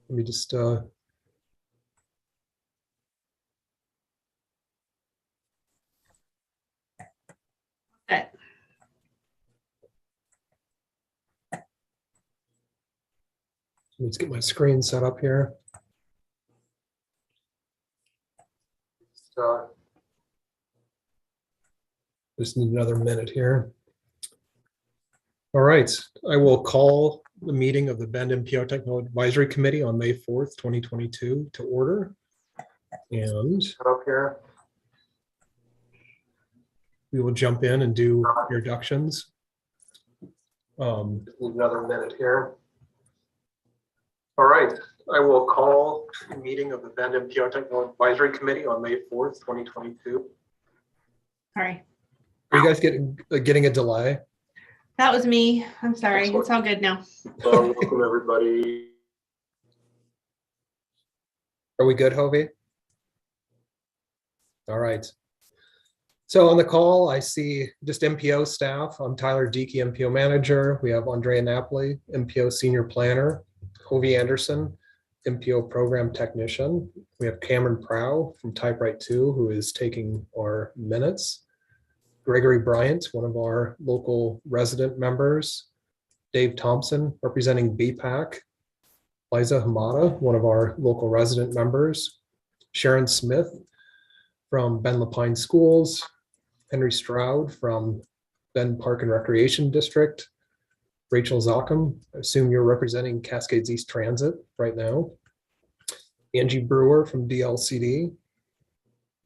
Let me just Okay. let's get my screen set up here. Just need another minute here. All right, I will call the meeting of the Bend MPO Technology Advisory Committee on May 4th, 2022 to order. And up here, we will jump in and do introductions. Another minute here. All right, I will call the meeting of the Bend MPO Technology Advisory Committee on May 4th, 2022. Sorry. Are you guys getting a delay? That was me. I'm sorry. It's all good now. Welcome, everybody. Are we good, Hovey? All right. So on the call, I see just MPO staff. I'm Tyler Deakey, MPO manager. We have Andrea Napoli, MPO senior planner. Hovey Anderson, MPO program technician. We have Cameron Prow from Typewrite 2, who is taking our minutes. Gregory Bryant, one of our local resident members. Dave Thompson, representing BPAC. Liza Hamada, one of our local resident members. Sharon Smith from Bend Lapine Schools. Henry Stroud from Bend Park and Recreation District. Rachel Zockham, I assume you're representing Cascades East Transit right now. Angie Brewer from DLCD.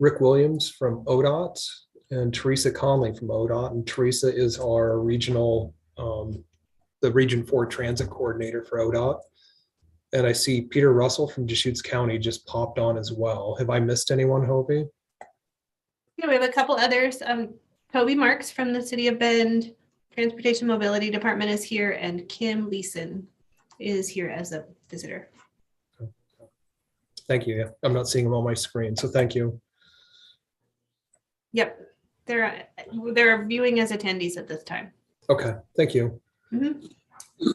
Rick Williams from ODOT. And Teresa Conley from ODOT. And Teresa is our regional, the Region 4 Transit Coordinator for ODOT. And I see Peter Russell from Deschutes County just popped on as well. Have I missed anyone, Hovey? Yeah, we have a couple others. Toby Marks from the City of Bend Transportation Mobility Department is here, and Kim Leeson is here as a visitor. Thank you. Yeah, I'm not seeing them on my screen, so thank you. Yep. They're viewing as attendees at this time. Okay, thank you. Mm-hmm.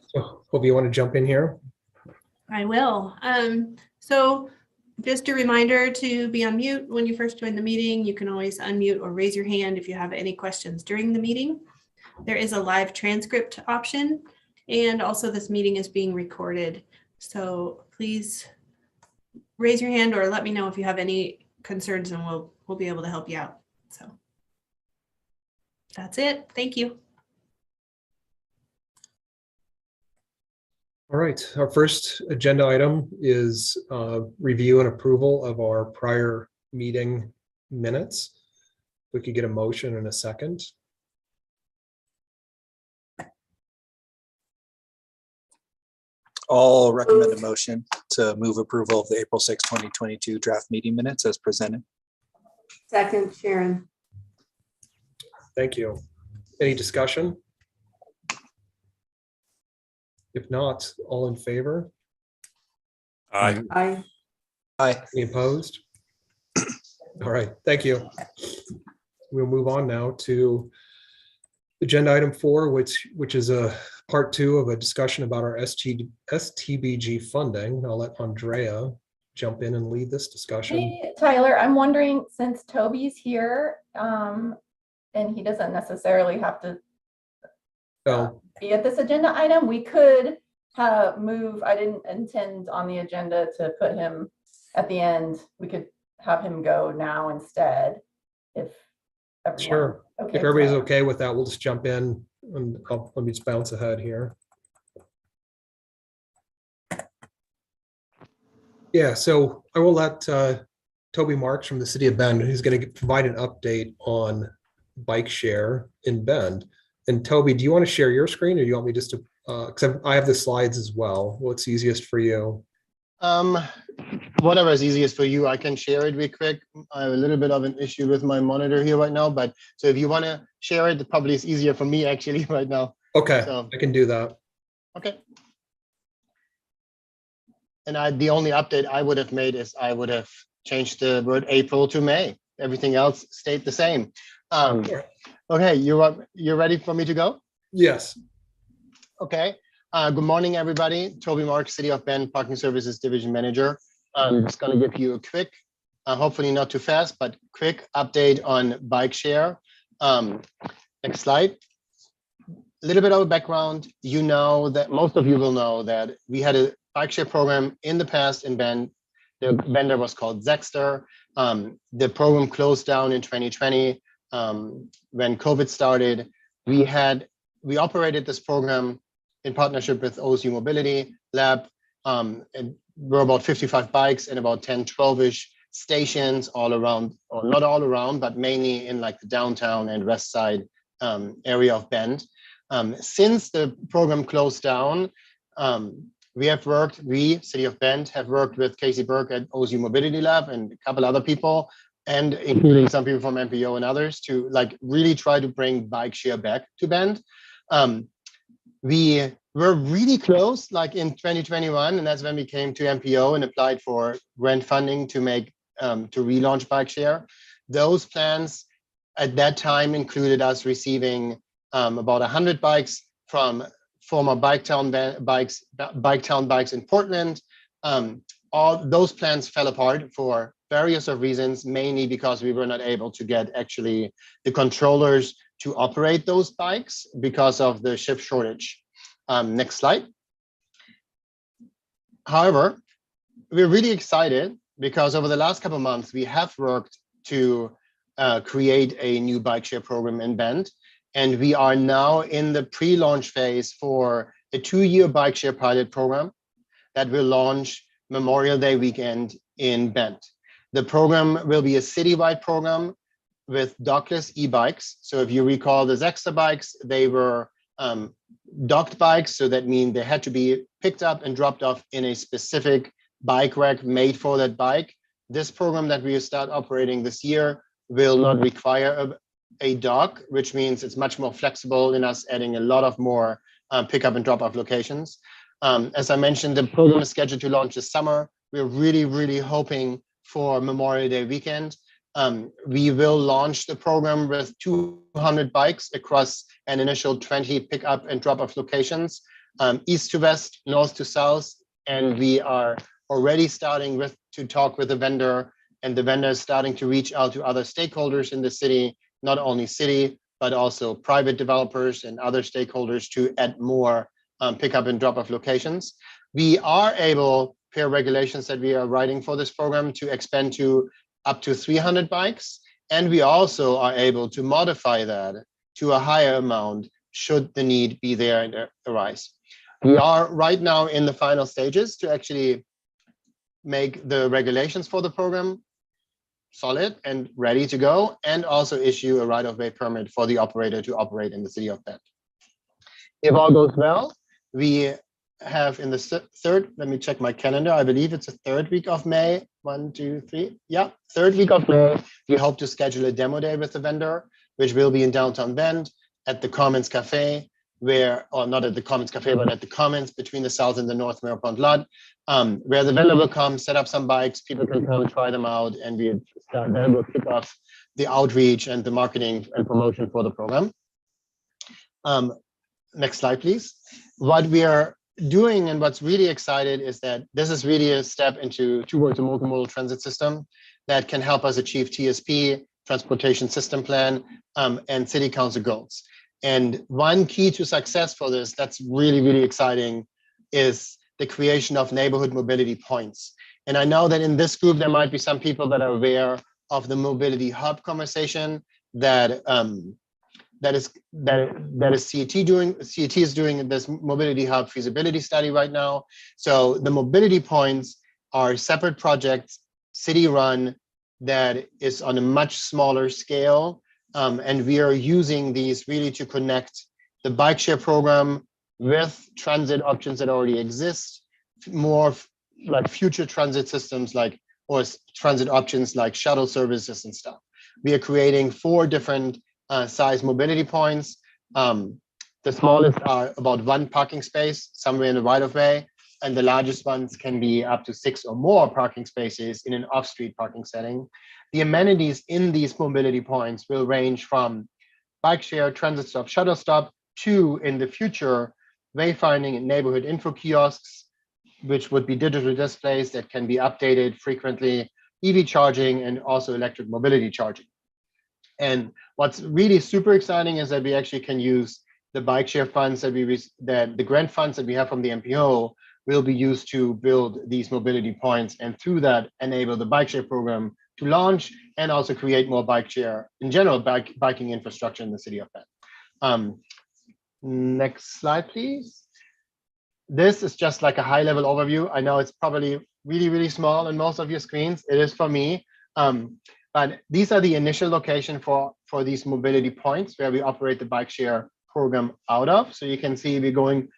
So, hope you want to jump in here. I will. So just a reminder to be on mute when you first join the meeting. You can always unmute or raise your hand if you have any questions during the meeting. There is a live transcript option, and also this meeting is being recorded. So please raise your hand or let me know if you have any concerns, and we'll be able to help you out. So that's it. Thank you. All right, our first agenda item is review and approval of our prior meeting minutes. We could get a motion in a second. I'll recommend a motion to move approval of the April 6, 2022 draft meeting minutes as presented. Second, Sharon. Thank you. Any discussion? If not, all in favor? Aye. Aye. Aye. Any opposed? All right, thank you. We'll move on now to agenda item 4, which is a part 2 of a discussion about our STBG funding. I'll let Andrea jump in and lead this discussion. Hey, Tyler, I'm wondering, since Toby's here, and he doesn't necessarily have to be at this agenda item, we could move. I didn't intend on the agenda to put him at the end. We could have him go now instead, if everyone. Sure. Okay, If everybody's okay with that, we'll just jump in and let me just bounce ahead here. Yeah, so I will let Toby Marks from the City of Bend, who's going to provide an update on bike share in Bend. And Toby, do you want to share your screen, or do you want me just to, because I have the slides as well. What's easiest for you? Whatever is easiest for you. I can share it real quick. I have a little bit of an issue with my monitor here right now, but so if you want to share it, probably is easier for me actually right now. Okay, So, I can do that. okay. And the only update I would have made is I would have changed the word April to May. Everything else stayed the same. Okay, you're ready for me to go? Yes. Okay. Good morning, everybody. Toby Mark, City of Bend Parking Services Division Manager. I'm just going to give you a quick, hopefully not too fast, but quick update on bike share. Next slide. A little bit of a background. You know that most of you will know that we had a bike share program in the past in Bend. The vendor was called Zexter. The program closed down in 2020 when COVID started. We operated this program in partnership with OSU Mobility Lab. And we're about 55 bikes and about 10, 12-ish stations all around, or not all around, but mainly in like the downtown and west side area of Bend. Since the program closed down, we, City of Bend, have worked with Casey Burke at OSU Mobility Lab and a couple other people, and including some people from MPO and others, to like really try to bring bike share back to Bend. We were really close, like in 2021, and that's when we came to MPO and applied for grant funding to relaunch bike share. Those plans at that time included us receiving about 100 bikes from former Biketown bikes in Portland. All those plans fell apart for various of reasons, mainly because we were not able to get actually the controllers to operate those bikes because of the chip shortage. Next slide. However, we're really excited because over the last couple of months, we have worked to create a new bike share program in Bend. And we are now in the pre-launch phase for a 2-year bike share pilot program that will launch Memorial Day weekend in Bend. The program will be a citywide program with dockless e-bikes. So if you recall the Zexter bikes, they were docked bikes. So that means they had to be picked up and dropped off in a specific bike rack made for that bike. This program that we start operating this year will not require a dock, which means it's much more flexible in us adding a lot of more pickup and drop off locations. As I mentioned, the program is scheduled to launch this summer. We're really, really hoping for Memorial Day weekend. We will launch the program with 200 bikes across an initial 20 pickup and drop off locations, east to west, north to south. And we are already starting to talk with the vendor, and the vendor is starting to reach out to other stakeholders in the city, not only city, but also private developers and other stakeholders to add more pickup and drop-off locations. We are able, per regulations that we are writing for this program, to expand to up to 300 bikes. And we also are able to modify that to a higher amount should the need be there and arise. We are right now in the final stages to actually make the regulations for the program solid and ready to go, and also issue a right-of-way permit for the operator to operate in the city of Bend. If all goes well, we have in the third, let me check my calendar, I believe it's the 3rd week of May, 1, 2, 3, yeah, 3rd week of May, we hope to schedule a demo day with the vendor, which will be in downtown Bend at the Commons Cafe, or not at the Commons Cafe, but at the Commons between the South and the North Metropolitan lot, where the vendor will come, set up some bikes, people can come and try them out, and then we'll kick off the outreach and the marketing and promotion for the program. Next slide, please. What we are doing and what's really excited is that this is really a step towards a multimodal transit system that can help us achieve TSP, Transportation System Plan, and City Council goals. And one key to success for this that's really, really exciting is the creation of neighborhood mobility points. And I know that in this group, there might be some people that are aware of the mobility hub conversation that is CET doing. CET is doing this mobility hub feasibility study right now. So the mobility points are separate projects, city run, that is on a much smaller scale. And we are using these really to connect the bike share program with transit options that already exist, more like future transit systems or transit options like shuttle services and stuff. We are creating 4 different size mobility points. The smallest are about 1 parking space somewhere in the right of way, and the largest ones can be up to 6 or more parking spaces in an off-street parking setting. The amenities in these mobility points will range from bike share, transit stop, shuttle stop, to, in the future, wayfinding and neighborhood info kiosks, which would be digital displays that can be updated frequently, EV charging, and also electric mobility charging. And what's really super exciting is that we actually can use the bike share funds that the grant funds that we have from the MPO will be used to build these mobility points, and through that enable the bike share program to launch and also create more bike share in general biking infrastructure in the city of Bend. Next slide, please. This is just like a high level overview. I know it's probably really, really small on most of your screens. It is for me. But these are the initial location for these mobility points where we operate the bike share program out of. So you can see we're going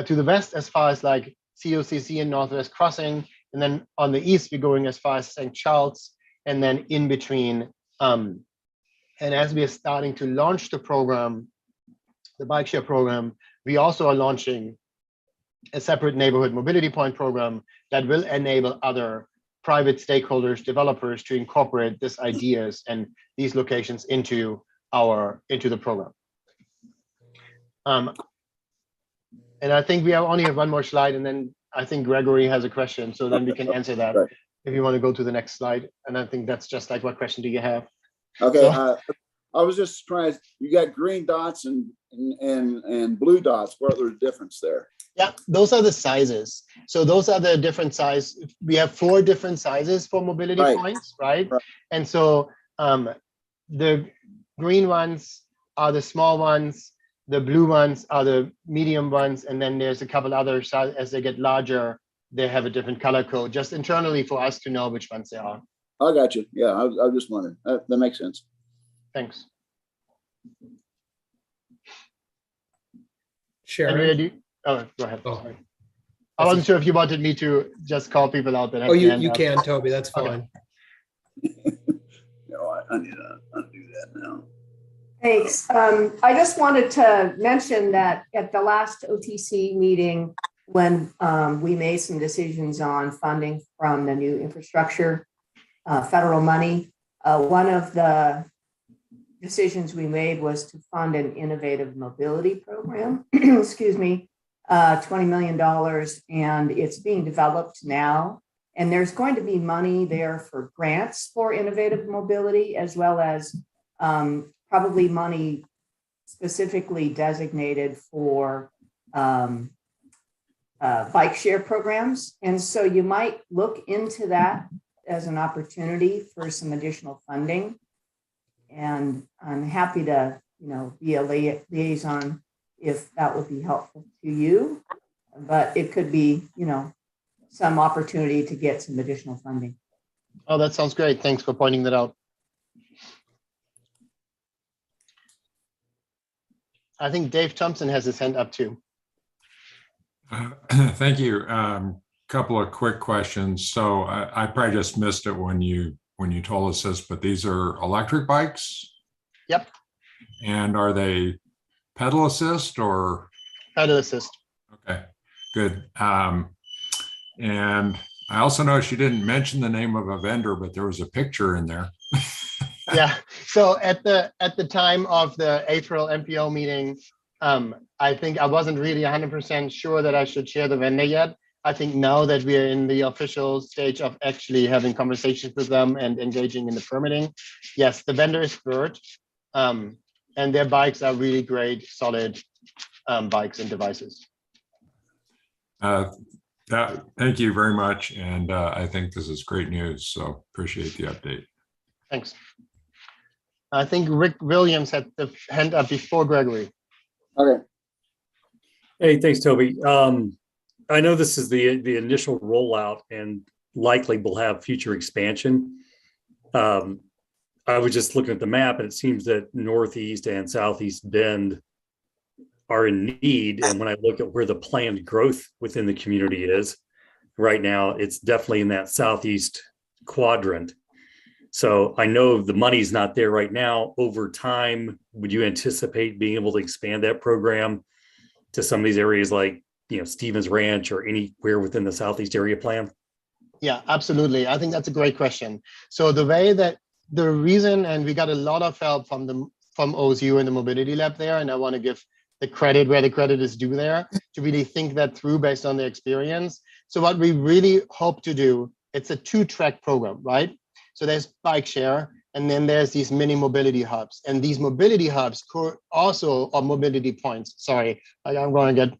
to the west as far as like COCC and Northwest Crossing. And then on the east, we're going as far as St. Charles, and then in between. And as we are starting to launch the program, the bike share program, we also are launching a separate neighborhood mobility point program that will enable other private stakeholders, developers to incorporate these ideas and these locations into the program. And I think we only have one more slide, and then I think Gregory has a question, so then we can answer that. Right. If you want to go to the next slide. And I think that's just like, what question do you have? Okay, So- I was just surprised. You got green dots and blue dots. What are the difference there? Yeah, those are the sizes. So those are the different size. We have 4 different sizes for mobility Right. points, right? Right. And so the green ones are the small ones, the blue ones are the medium ones, and then there's a couple other size. As they get larger, they have a different color code, just internally for us to know which ones they are. I got you. Yeah, I was just wondering. That makes sense. Thanks. Sharon. Andrea, oh, go ahead. Oh. Sorry. I wasn't sure if you wanted me to just call people out that have Oh, you hand up. can, Toby. That's Okay. fine. No, I need to undo that now. Thanks. I just wanted to mention that at the last OTC meeting, when we made some decisions on funding from the new infrastructure, federal money, one of the decisions we made was to fund an innovative mobility program, excuse me, $20 million, and it's being developed now. And there's going to be money there for grants for innovative mobility, as well as probably money specifically designated for bike share programs. And so you might look into that as an opportunity for some additional funding. And I'm happy to, be a liaison if that would be helpful to you. But it could be, some opportunity to get some additional funding. Oh, that sounds great. Thanks for pointing that out. I think Dave Thompson has his hand up too. Thank you. Couple of quick questions. So I probably just missed it when you told us this, but these are electric bikes? Yep. And are they pedal assist or? Pedal assist. Okay, good. And I also know she didn't mention the name of a vendor, but there was a picture in there. Yeah. So at the time of the April MPO meeting, I think I wasn't really 100% sure that I should share the vendor yet. I think now that we are in the official stage of actually having conversations with them and engaging in the permitting, yes, the vendor is Bird, and their bikes are really great, solid bikes and devices. Thank you very much. And I think this is great news. So appreciate the update. Thanks. I think Rick Williams had the hand up before Gregory. Okay. Hey, thanks, Toby. I know this is the initial rollout and likely will have future expansion. I was just looking at the map and it seems that Northeast and Southeast Bend are in need. And when I look at where the planned growth within the community is right now, it's definitely in that Southeast quadrant. So I know the money's not there right now. Over time, would you anticipate being able to expand that program to some of these areas like, Stevens Ranch or anywhere within the Southeast area plan? Yeah, absolutely. I think that's a great question. So the reason, and we got a lot of help from OSU and the mobility lab there, and I want to give the credit where the credit is due there, to really think that through based on the experience. So what we really hope to do, it's a 2-track program, right? So there's bike share, and then there's these mini mobility hubs. And these mobility hubs also, or mobility points, sorry, I'm going to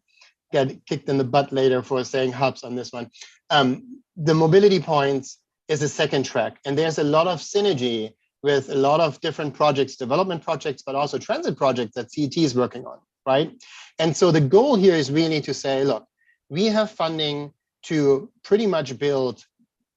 get kicked in the butt later for saying hubs on this one. The mobility points is a 2nd track, and there's a lot of synergy with a lot of different projects, development projects, but also transit projects that CET is working on, right? And so the goal here is really to say, look, we have funding to pretty much build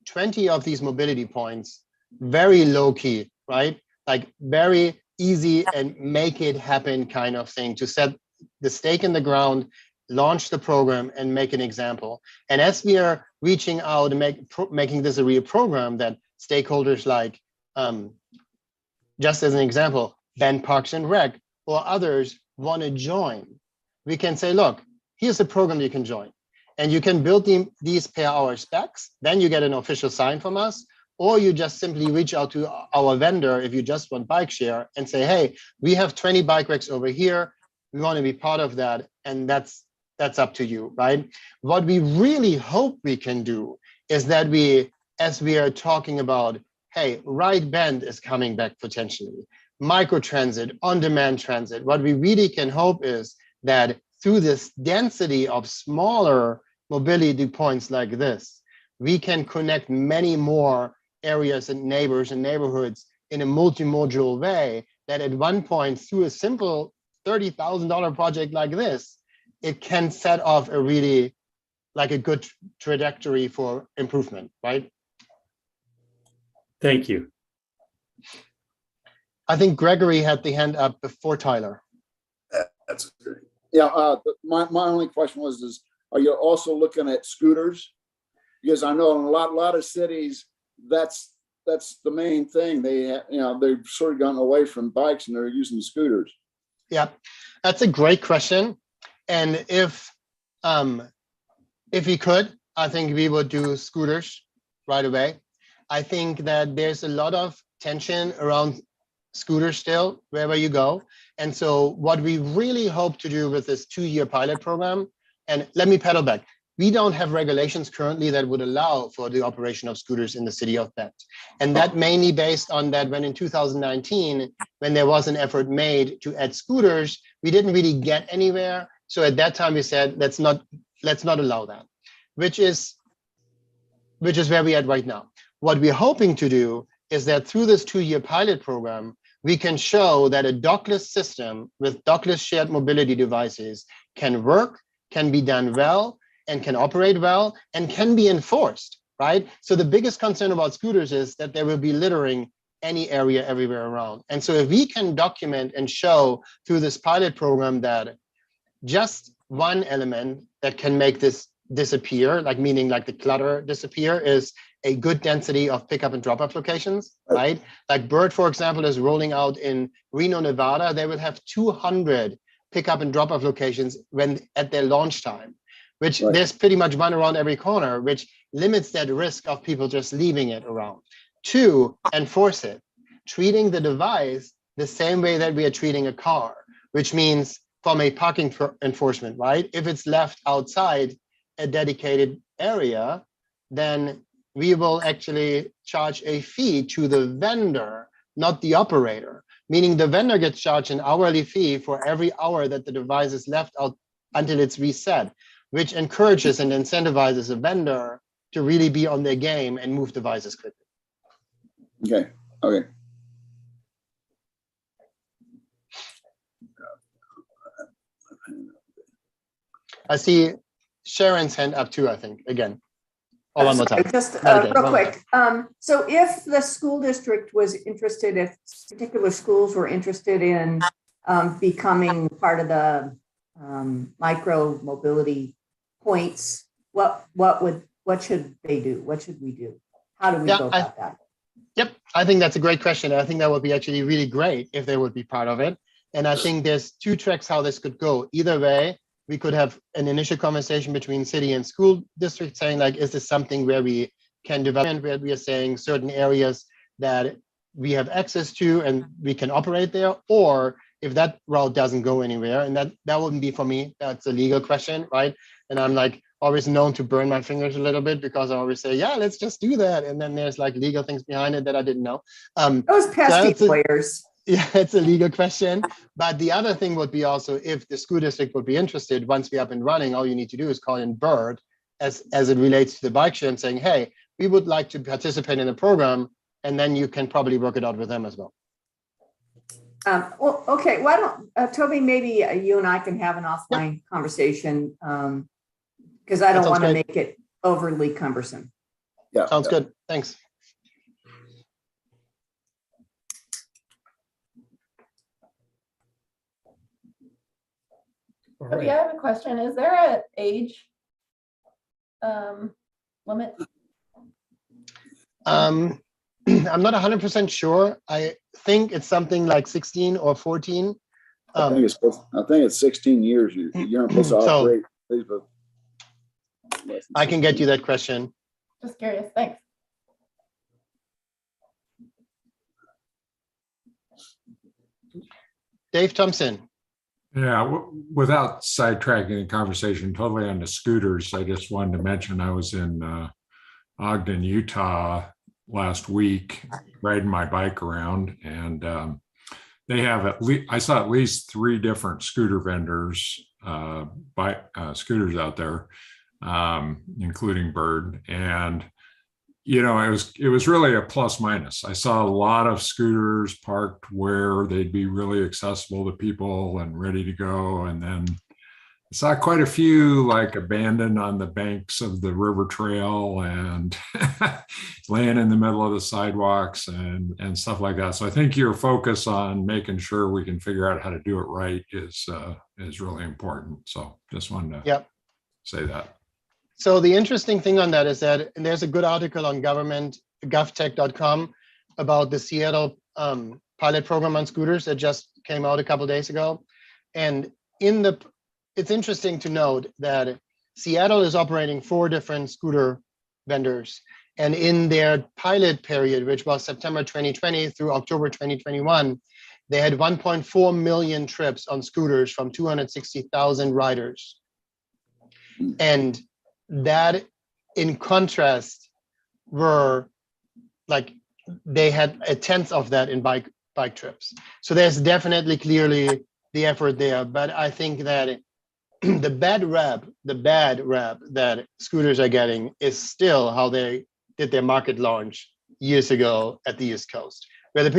20 of these mobility points, very low key, right? Like very easy and make it happen kind of thing, to set the stake in the ground, launch the program, and make an example. And as we are reaching out and making this a real program that stakeholders like, just as an example, Bend Parks and Rec or others want to join, we can say, look, here's a program you can join. And you can build these per hour specs, then you get an official sign from us, or you just simply reach out to our vendor if you just want bike share and say, hey, we have 20 bike racks over here. We want to be part of that. And that's up to you, right? What we really hope we can do is that as we are talking about, hey, Right Bend is coming back potentially, microtransit, on-demand transit, what we really can hope is that through this density of smaller mobility points like this, we can connect many more areas and neighbors and neighborhoods in a multimodal way, that at one point, through a simple $30,000 project like this, it can set off a really, like a good trajectory for improvement, right? Thank you. I think Gregory had the hand up before Tyler. That's great. Yeah, my only question was, are you also looking at scooters? Because I know in a lot of cities, that's the main thing. They've sort of gotten away from bikes and they're using scooters. Yeah, that's a great question. And if we could, I think we would do scooters right away. I think that there's a lot of tension around scooters still, wherever you go. And so what we really hope to do with this 2-year pilot program, and let me pedal back, we don't have regulations currently that would allow for the operation of scooters in the city of Bend. And that mainly based on that when in 2019, when there was an effort made to add scooters, we didn't really get anywhere. So at that time we said, let's not allow that, which is where we are right now. What we're hoping to do is that through this 2-year pilot program, we can show that a dockless system with dockless shared mobility devices can work, can be done well, and can operate well, and can be enforced, right? So the biggest concern about scooters is that there will be littering any area everywhere around. And so if we can document and show through this pilot program that just one element that can make this disappear, like meaning like the clutter disappear, is a good density of pickup and drop-off locations, right? Like Bird, for example, is rolling out in Reno, Nevada. They will have 200 pickup and drop-off locations at their launch time, which there's pretty much one around every corner, which limits that risk of people just leaving it around. 2, enforce it, treating the device the same way that we are treating a car, which means from a parking enforcement, right? If it's left outside a dedicated area, then we will actually charge a fee to the vendor, not the operator, meaning the vendor gets charged an hourly fee for every hour that the device is left out until it's reset, which encourages and incentivizes a vendor to really be on their game and move devices quickly. Okay. I see Sharon's hand up too, I think, again. Oh, one more time. Just Okay, real quick. So if the school district was interested, if particular schools were interested in becoming part of the micro mobility points, what should they do? What should we do? How do we go about that? Yep, I think that's a great question. I think that would be actually really great if they would be part of it. And I think there's 2 tracks how this could go. Either way, we could have an initial conversation between city and school district saying, like, is this something where we can develop, where we are saying certain areas that we have access to and we can operate there? Or if that route doesn't go anywhere, and that wouldn't be for me, that's a legal question, right? And I'm like always known to burn my fingers a little bit because I always say, yeah, let's just do that. And then there's like legal things behind it that I didn't know. Those pesky lawyers. Yeah, it's a legal question. But the other thing would be also, if the school district would be interested, once we're up and running, all you need to do is call in Bird as it relates to the bike share and saying, hey, we would like to participate in the program. And then you can probably work it out with them as well. Well, okay, why don't, Toby, maybe you and I can have an offline conversation, because I don't want to make it overly cumbersome. Yeah. Sounds good. Thanks. All Toby, right. I have a question. Is there an age limit? I'm not 100% sure. I think it's something like 16 or 14. I think it's 16 years. You're not supposed to So- operate. I can get you that question. Just curious. Thanks. Dave Thompson. Yeah, without sidetracking the conversation totally on the scooters, I just wanted to mention I was in Ogden, Utah last week riding my bike around, and they have I saw at least 3 different scooter vendors, scooters out there, including Bird. And you know, it was really a plus minus. I saw a lot of scooters parked where they'd be really accessible to people and ready to go. And then I saw quite a few like abandoned on the banks of the river trail and laying in the middle of the sidewalks and stuff like that. So I think your focus on making sure we can figure out how to do it right is really important. So just wanted to say that. So the interesting thing on that is that, and there's a good article on govtech.com about the Seattle pilot program on scooters that just came out a couple of days ago. And it's interesting to note that Seattle is operating 4 different scooter vendors. And in their pilot period, which was September 2020 through October 2021, they had 1.4 million trips on scooters from 260,000 riders. And that, in contrast, were like they had a 1/10 of that in bike trips. So there's definitely clearly the effort there. But I think that the bad rap that scooters are getting is still how they did their market launch years ago at the East Coast, where they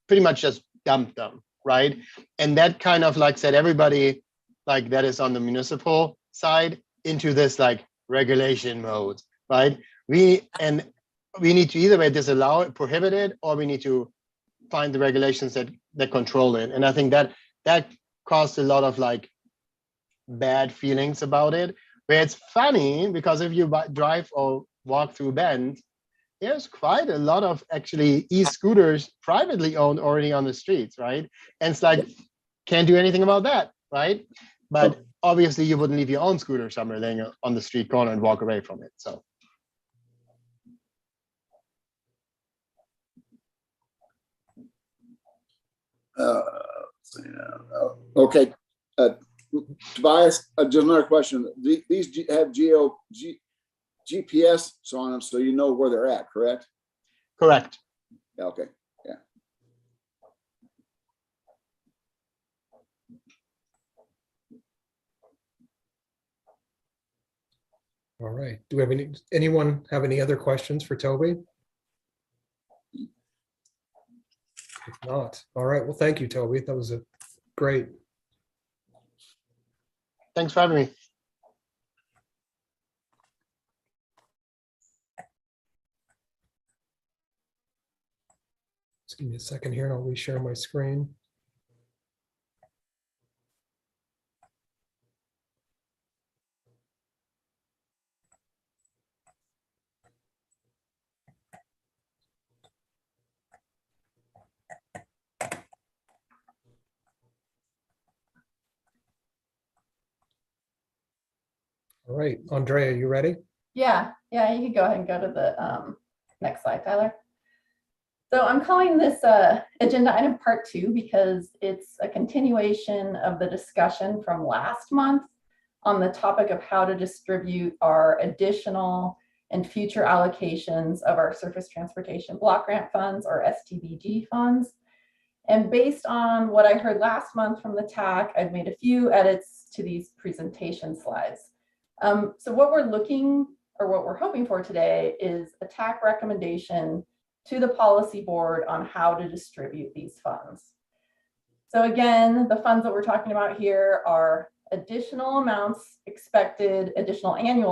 pretty much just dumped them, right? And that kind of like set everybody like that is on the municipal side into this like regulation mode, right? We need to either way disallow it, prohibit it, or we need to find the regulations that control it. And I think that caused a lot of like bad feelings about it. Where it's funny because if you drive or walk through Bend, there's quite a lot of actually e-scooters privately owned already on the streets, right? And it's like, can't do anything about that, right? But obviously you wouldn't leave your own scooter somewhere laying on the street corner and walk away from it. So. Okay. Tobias, just another question. These have GPS on them, so you know where they're at, correct? Correct. Yeah, okay. Yeah. All right. Do we have anyone have any other questions for Toby? If not, all right. Well, thank you, Toby. That was great. Thanks for having me. Just give me a second here and I'll reshare my screen. All right, Andrea, you ready? Yeah, you can go ahead and go to the next slide, Tyler. So I'm calling this agenda item part 2 because it's a continuation of the discussion from last month on the topic of how to distribute our additional and future allocations of our surface transportation block grant funds, or STBG funds. And based on what I heard last month from the TAC, I've made a few edits to these presentation slides. So what we're hoping for today is a TAC recommendation to the policy board on how to distribute these funds. So again, the funds that we're talking about here are additional annual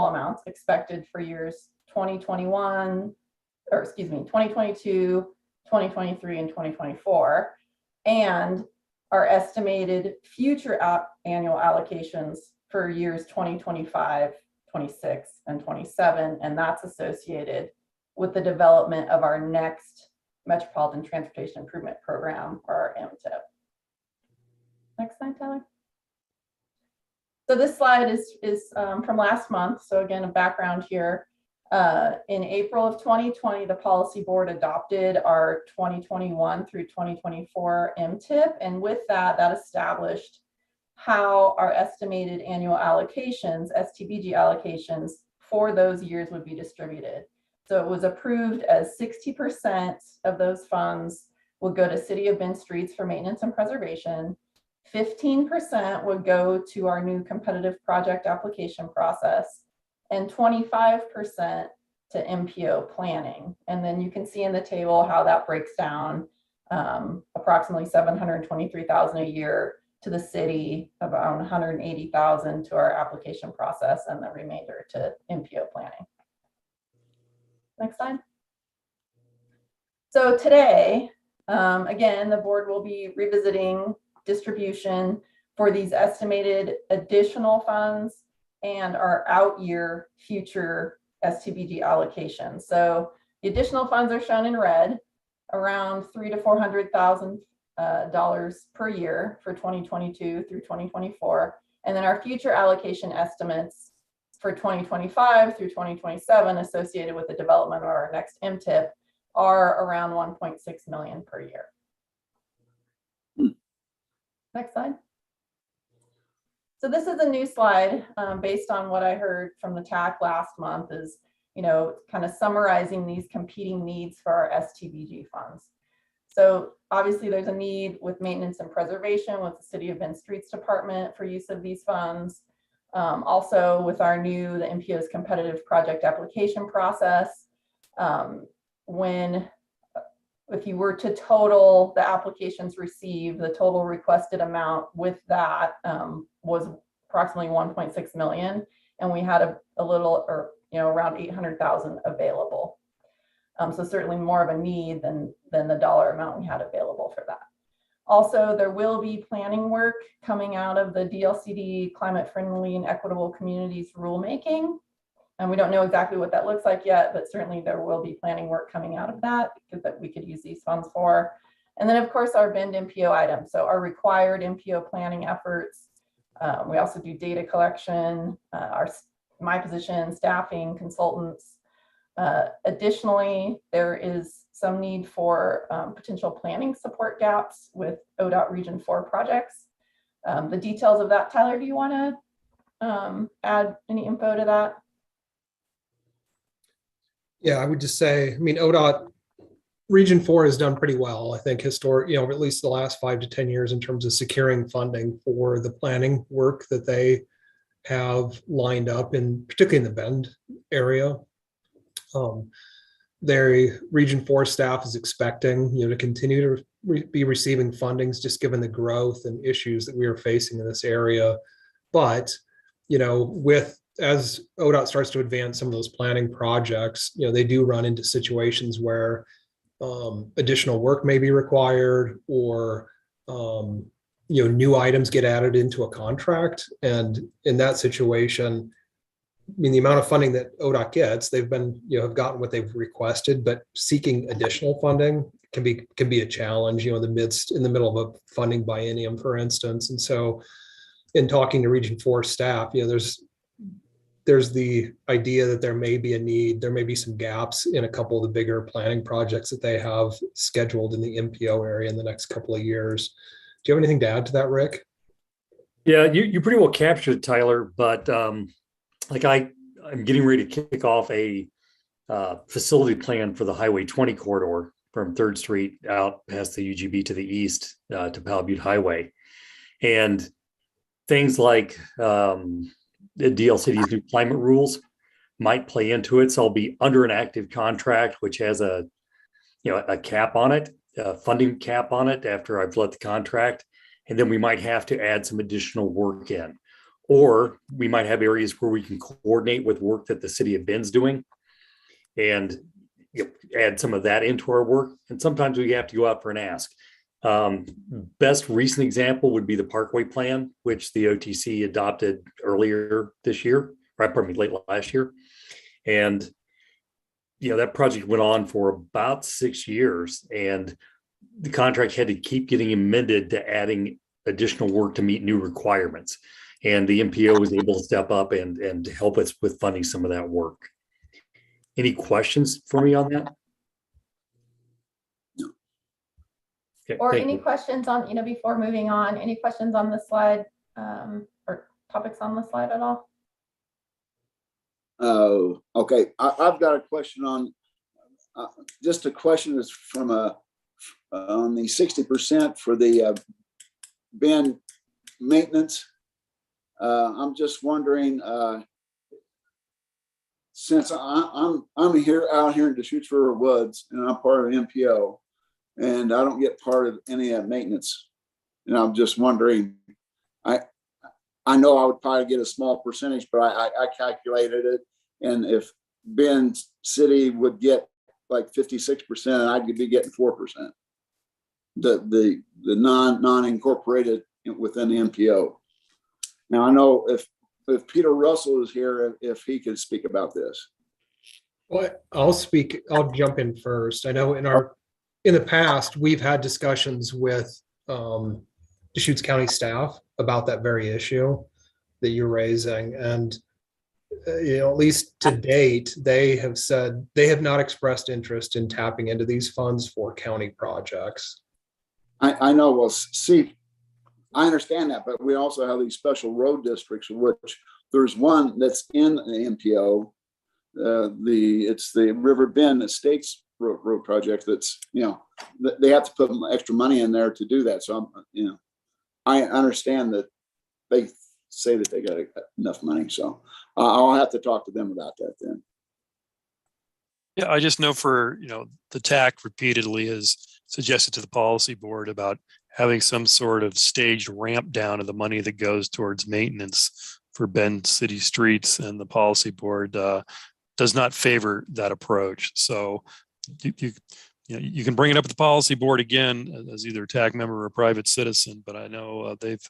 amounts expected for years 2022, 2023, and 2024, and our estimated future annual allocations for years 2025, 26, and 27, and that's associated with the development of our next Metropolitan Transportation Improvement Program, or our MTIP. Next slide, Tyler. So this slide is from last month. So again, a background here. In April of 2020, the policy board adopted our 2021 through 2024 MTIP. And with that, established how our estimated annual allocations, STBG allocations, for those years would be distributed. So it was approved as 60% of those funds would go to City of Bend streets for maintenance and preservation. 15% would go to our new competitive project application process, and 25% to MPO planning. And then you can see in the table how that breaks down, approximately $723,000 a year to the city, about $180,000 to our application process, and the remainder to MPO planning. Next slide. So today, again, the board will be revisiting distribution for these estimated additional funds and our out year future STBG allocations. So the additional funds are shown in red, around $300,000 to $400,000 per year for 2022 through 2024. And then our future allocation estimates for 2025 through 2027 associated with the development of our next MTIP are around $1.6 million per year. Next slide. So this is a new slide based on what I heard from the TAC last month, is, kind of summarizing these competing needs for our STBG funds. So obviously there's a need with maintenance and preservation with the City of Bend Streets Department for use of these funds. Also with the MPO's competitive project application process, if you were to total the applications received, the total requested amount with that was approximately 1.6 million, and we had a little, or around 800,000 available. So certainly more of a need than the dollar amount we had available for that. Also, there will be planning work coming out of the DLCD Climate Friendly and Equitable Communities rulemaking. And we don't know exactly what that looks like yet, but certainly there will be planning work coming out of that that we could use these funds for. And then of course our Bend MPO items. So our required MPO planning efforts. We also do data collection, my position, staffing, consultants. Additionally, there is some need for potential planning support gaps with ODOT Region 4 projects. The details of that, Tyler, do you want to add any info to that? Yeah, I would just say, ODOT Region 4 has done pretty well, I think, at least the last 5 to 10 years in terms of securing funding for the planning work that they have lined up, particularly in the Bend area. Their Region 4 staff is expecting, to continue to be receiving fundings, just given the growth and issues that we are facing in this area. But, as ODOT starts to advance some of those planning projects, they do run into situations where additional work may be required, or new items get added into a contract. And in that situation, the amount of funding that ODOT gets, they've been, have gotten what they've requested, but seeking additional funding can be a challenge, in the middle of a funding biennium, for instance. And so in talking to Region 4 staff, there's there's the idea that there may be a need, there may be some gaps in a couple of the bigger planning projects that they have scheduled in the MPO area in the next couple of years. Do you have anything to add to that, Rick? Yeah, you pretty well captured it, Tyler, but like I'm getting ready to kick off a facility plan for the Highway 20 corridor from 3rd Street out past the UGB to the east to Powell Butte Highway. And things like the DLCD's new climate rules might play into it. So I'll be under an active contract, which has a cap on it, a funding cap on it after I've let the contract. And then we might have to add some additional work in, or we might have areas where we can coordinate with work that the city of Bend's doing and add some of that into our work. And sometimes we have to go out for an ask. Best recent example would be the Parkway Plan, which the OTC adopted earlier this year, right? Pardon me, late last year. And, that project went on for about 6 years, and the contract had to keep getting amended to adding additional work to meet new requirements. And the MPO was able to step up and help us with funding some of that work. Any questions for me on that? Okay, Or thank any you. questions on, before moving on, any questions on the slide or topics on the slide at all? Oh, okay. I've got a question on, just a question that's from on the 60% for the Bend maintenance. I'm just wondering, since I'm out here in Deschutes River Woods and I'm part of MPO, and I don't get part of any of that maintenance, and I'm just wondering, I know I would probably get a small percentage, but I calculated it, and if Bend City would get like 56%, I could be getting 4%. The non-incorporated within the MPO. Now I know if Peter Russell is here, if he could speak about this. Well, I'll jump in first. I know in the past, we've had discussions with Deschutes County staff about that very issue that you're raising. And, at least to date, they have said they have not expressed interest in tapping into these funds for county projects. I know, well, see, I understand that, but we also have these special road districts, which there's one that's in the MPO. It's the River Bend Estates road project that's, they have to put extra money in there to do that. So I understand that they say that they got enough money. So I'll have to talk to them about that then. Yeah, I just know for, the TAC repeatedly has suggested to the policy board about having some sort of staged ramp down of the money that goes towards maintenance for Bend city streets, and the policy board does not favor that approach. So you can bring it up at the policy board again as either a TAC member or a private citizen, but I know they've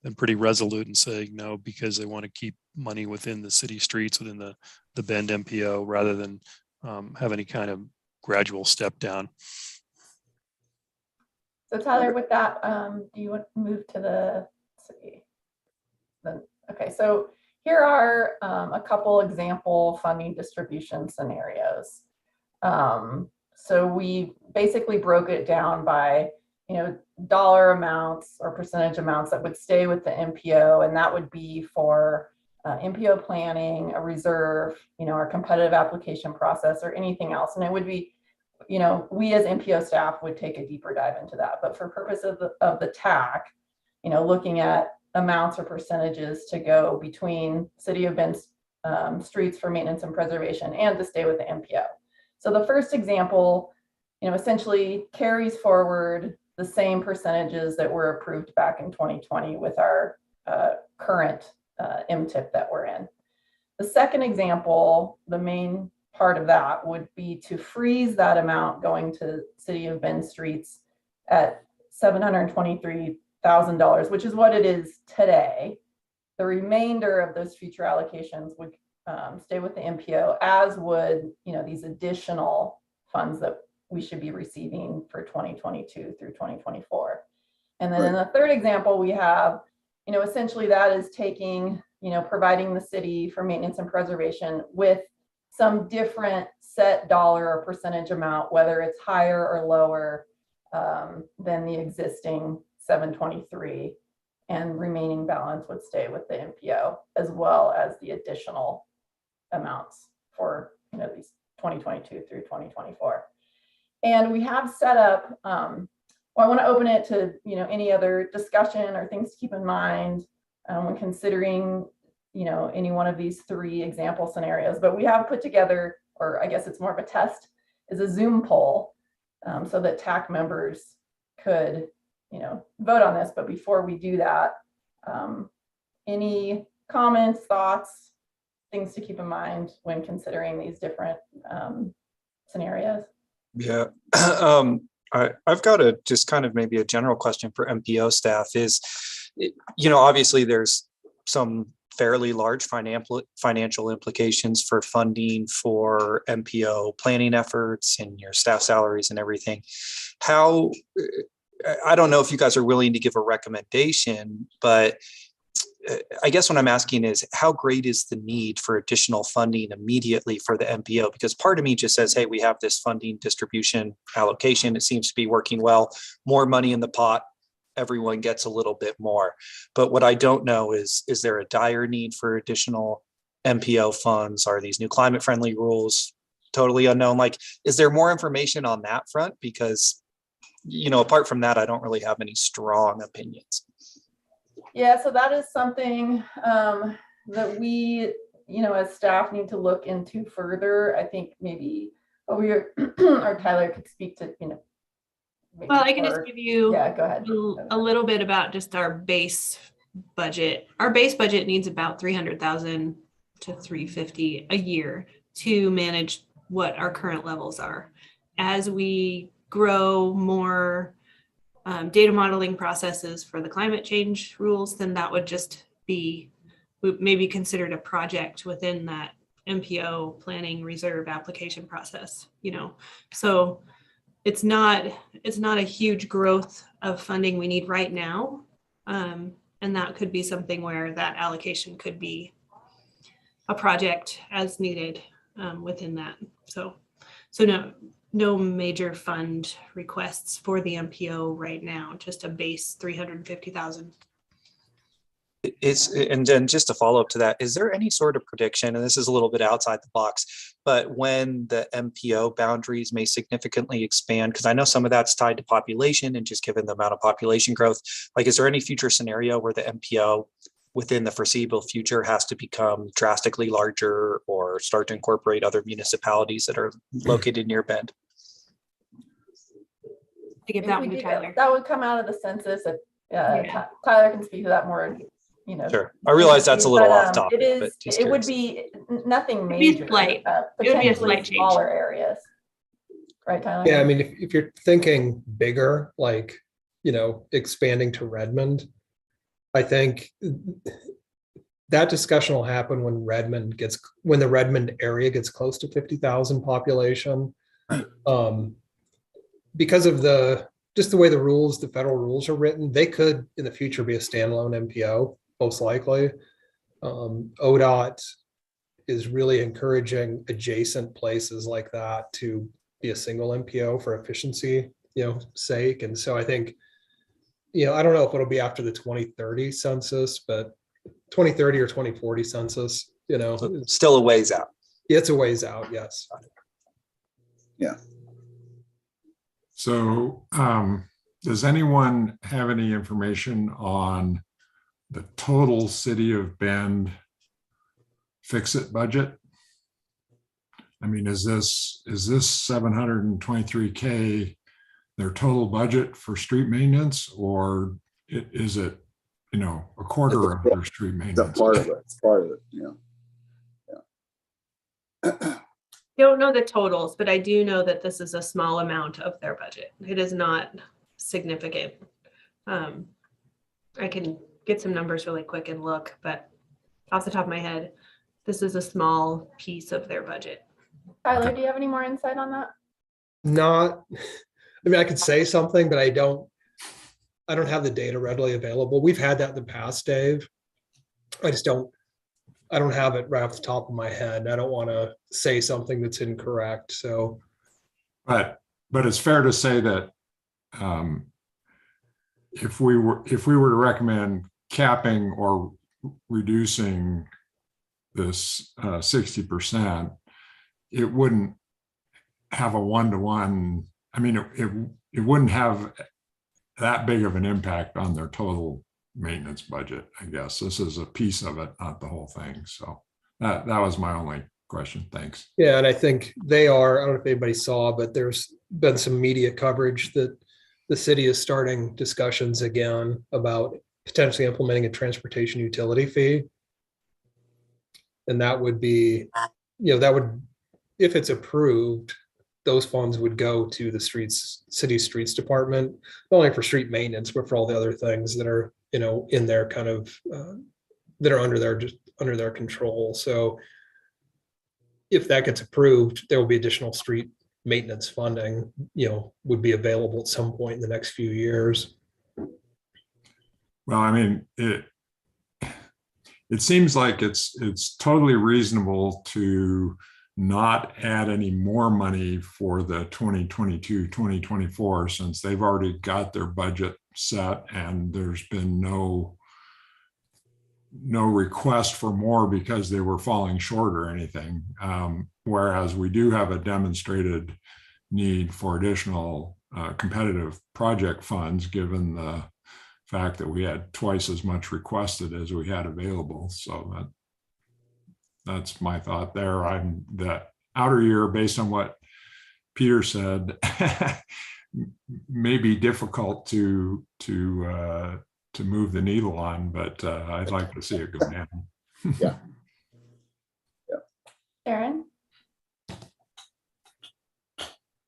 been pretty resolute in saying no, because they want to keep money within the city streets, within the Bend MPO, rather than have any kind of gradual step down. So Tyler, with that, do you want to move to the city? Okay, so here are a couple example funding distribution scenarios. So we basically broke it down by, dollar amounts or percentage amounts that would stay with the MPO, and that would be for MPO planning, a reserve, our competitive application process, or anything else. And it would be, we as MPO staff would take a deeper dive into that. But for purposes of the TAC, looking at amounts or percentages to go between City of Bend streets for maintenance and preservation and to stay with the MPO. So the first example, essentially carries forward the same percentages that were approved back in 2020 with our current MTIP that we're in. The second example, the main part of that would be to freeze that amount going to City of Bend streets at $723,000, which is what it is today. The remainder of those future allocations would stay with the MPO, as would these additional funds that we should be receiving for 2022 through 2024. And then in the third example, we have essentially that is taking providing the city for maintenance and preservation with some different set dollar or percentage amount, whether it's higher or lower than the existing 723, and remaining balance would stay with the MPO, as well as the additional amounts for these 2022 through 2024. And we have set up, well, I want to open it to any other discussion or things to keep in mind when considering any one of these 3 example scenarios. But we have put together, or I guess it's more of a test, is a Zoom poll so that TAC members could vote on this. But before we do that, any comments, thoughts, things to keep in mind when considering these different scenarios? Yeah, I've got a just kind of maybe a general question for MPO staff is, obviously there's some fairly large financial implications for funding for MPO planning efforts and your staff salaries and everything. How, I don't know if you guys are willing to give a recommendation, but I guess what I'm asking is, how great is the need for additional funding immediately for the MPO? Because part of me just says, hey, we have this funding distribution allocation. It seems to be working well. More money in the pot, everyone gets a little bit more. But what I don't know is there a dire need for additional MPO funds? Are these new climate friendly rules totally unknown? Like, is there more information on that front? Because, apart from that, I don't really have any strong opinions. Yeah, so that is something that we, as staff need to look into further. I think maybe or Tyler could speak to, Well, I can just give you go ahead. a little bit about just our base budget. Our base budget needs about 300,000 to 350 a year to manage what our current levels are. As we grow more data modeling processes for the climate change rules, then that would just be maybe considered a project within that MPO planning reserve application process, So it's not a huge growth of funding we need right now. And that could be something where that allocation could be a project as needed within that. So no major fund requests for the MPO right now, just a base 350,000. And then just to follow up to that, is there any sort of prediction, and this is a little bit outside the box, but when the MPO boundaries may significantly expand? Because I know some of that's tied to population and just given the amount of population growth, like, is there any future scenario where the MPO within the foreseeable future has to become drastically larger or start to incorporate other municipalities that are located near Bend? To give that one to Tyler. That would come out of the census. Tyler can speak to that more. Sure. I realize that's a little off topic. It would be nothing major. It'd be slight. It would be a slight change. Smaller areas. Right, Tyler? Yeah, I mean, if you're thinking bigger, like, expanding to Redmond, I think that discussion will happen when the Redmond area gets close to 50,000 population. Because of the way the federal rules are written, they could in the future be a standalone MPO, most likely. ODOT is really encouraging adjacent places like that to be a single MPO for efficiency, sake. And so I think, I don't know if it'll be after the 2030 census, but 2030 or 2040 census, still a ways out. It's a ways out. Yes. Yeah. So does anyone have any information on the total City of Bend fix-it budget? I mean, is this 723K their total budget for street maintenance, or is it, a quarter of their street maintenance? That's part of it. It's part of it. Yeah. Don't know the totals, but I do know that this is a small amount of their budget. It is not significant. I can get some numbers really quick and look, but off the top of my head, this is a small piece of their budget. Tyler, do you have any more insight on that? I could say something, but I don't have the data readily available. We've had that in the past, Dave. I just don't I don't have it right off the top of my head. I don't want to say something that's incorrect. So, but it's fair to say that if we were to recommend capping or reducing this 60%, it wouldn't have a one-to-one. I mean, it wouldn't have that big of an impact on their total maintenance budget, I guess. This is a piece of it, not the whole thing. So that was my only question. Thanks. yeah, and I think they are, I don't know if anybody saw, but there's been some media coverage that the city is starting discussions again about potentially implementing a transportation utility fee. And that would be, that would, if it's approved, those funds would go to the city streets department, not only for street maintenance, but for all the other things that are, in their kind of, that are under their control. So if that gets approved, there will be additional street maintenance funding, would be available at some point in the next few years. Well, I mean, it seems like it's totally reasonable to not add any more money for the 2022-2024 since they've already got their budget set and there's been no request for more because they were falling short or anything. Whereas we do have a demonstrated need for additional competitive project funds given the fact that we had twice as much requested as we had available. So that's my thought there. The outer year, based on what Peter said, may be difficult to move the needle on, but I'd like to see it go down. Yeah. Sharon?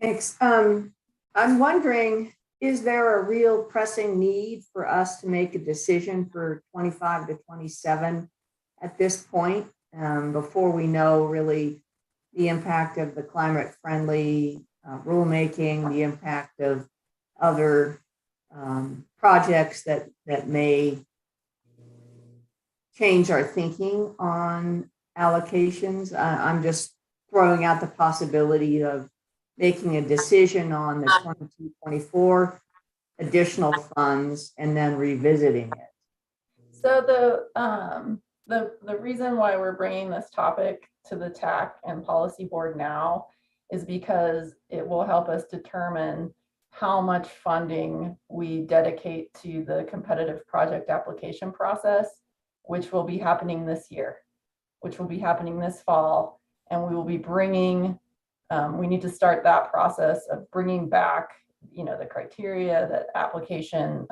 Thanks. I'm wondering, is there a real pressing need for us to make a decision for 25 to 27 at this point, before we know really the impact of the climate friendly rulemaking, the impact of other projects that may change our thinking on allocations? I'm just throwing out the possibility of making a decision on the 22-24 additional funds and then revisiting it. So the reason why we're bringing this topic to the TAC and policy board now is because it will help us determine how much funding we dedicate to the competitive project application process, which will be happening this year, which will be happening this fall. And we will be bringing, we need to start that process of bringing back, the criteria, that application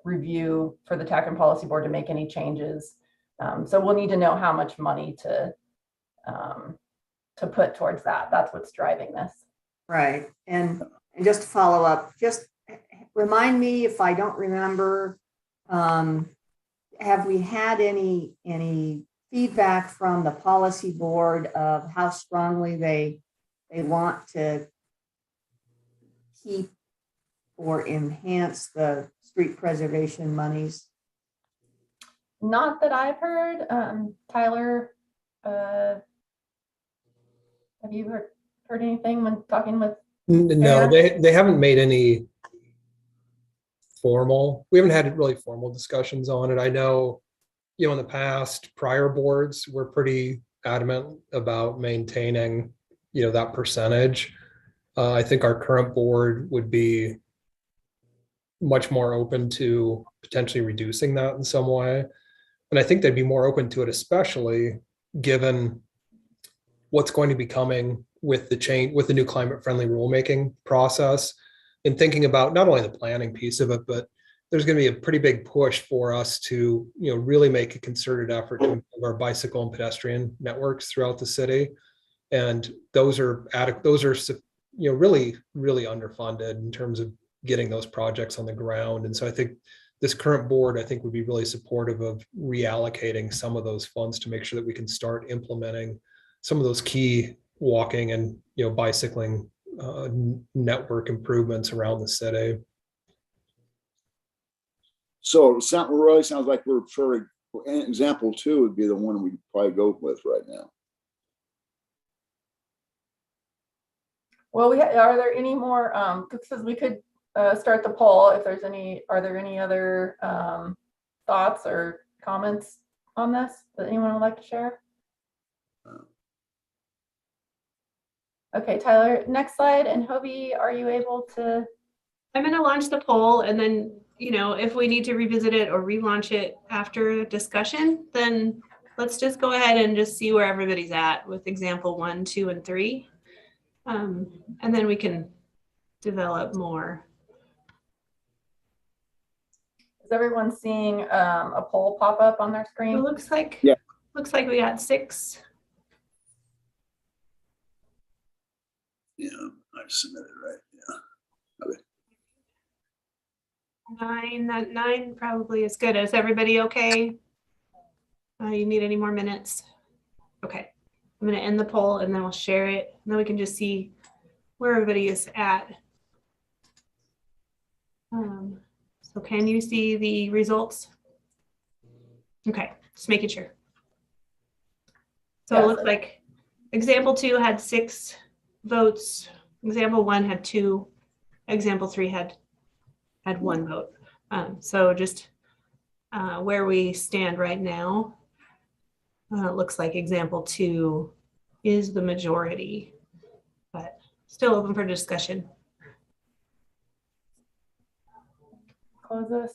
review for the TAC and policy board to make any changes. So we'll need to know how much money to put towards that. That's what's driving this. Right. And just to follow up, just remind me if I don't remember, have we had any feedback from the policy board of how strongly they want to keep or enhance the street preservation monies? Not that I've heard. Tyler, have you heard anything when talking with? No, they haven't made any we haven't had really formal discussions on it. I know, in the past, prior boards were pretty adamant about maintaining, that percentage. I think our current board would be much more open to potentially reducing that in some way. And I think they'd be more open to it, especially given what's going to be coming with the new climate friendly rulemaking process, and thinking about not only the planning piece of it, but there's going to be a pretty big push for us to, really make a concerted effort to improve our bicycle and pedestrian networks throughout the city. And those are really, really underfunded in terms of getting those projects on the ground. And so I think this current board, would be really supportive of reallocating some of those funds to make sure that we can start implementing some of those key walking and, bicycling network improvements around the city. So it really sounds like we're example 2 would be the one we'd probably go with right now. Well, are there any more, because we could start the poll if there's any, are there any other thoughts or comments on this that anyone would like to share? Okay, Tyler, next slide. And Hobie, are you able to? I'm going to launch the poll, and then, you know, if we need to revisit it or relaunch it after discussion, then let's just go ahead and just see where everybody's at with example 1, 2, and 3. And then we can develop more. Is everyone seeing a poll pop up on their screen? It looks like, Yeah. Looks like we got 6. Yeah, I've submitted, right? Yeah. Okay. 9, that 9 probably is good. Is everybody okay? You need any more minutes? Okay, I'm going to end the poll and then we'll share it. And then we can just see where everybody is at. So can you see the results? Okay, just making sure. So Yeah, it looks like example 2 had 6 votes. Example 1 had 2. Example 3 had 1 vote. So just where we stand right now, it looks like example 2 is the majority, but still open for discussion. Close this.